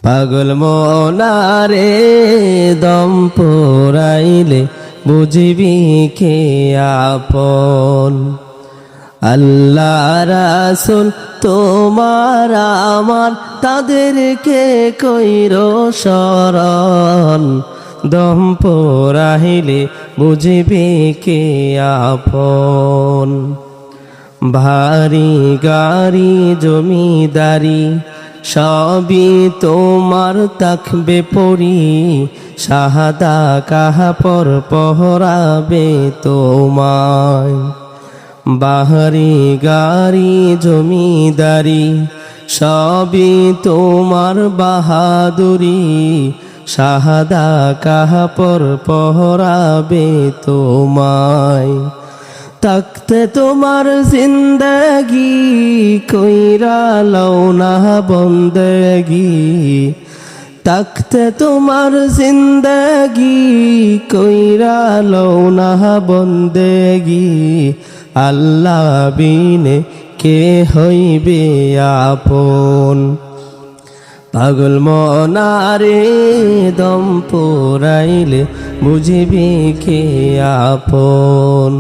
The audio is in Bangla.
পাগল মনারে দম পুরাইলে বুঝবি কে আপন। আল্লাহ রাসূল তোমার আমার তাদেরকে কইর শরণ। দম পুরাইলে বুঝবি কে আপন। ভারী গাড়ি জমিদারি সবই তোমার থাকবে পরি, শাহাদা কাহাপর পহরাবে তোমায়। বাহারি গাড়ি জমিদারি সবই তোমার বাহাদুরি, শাহাদা কাহাপর পহরাবে তোমায়। তাকতে তোমার জিন্দগি কইরা লও না বন্দেগি, তাকতে তোমার জিন্দগি কইরা লও না বন্দেগি। আল্লাহ বিনে কে হইবে আপন। পাগল মনারে দম পুরাইলে বুঝবি কে আপন।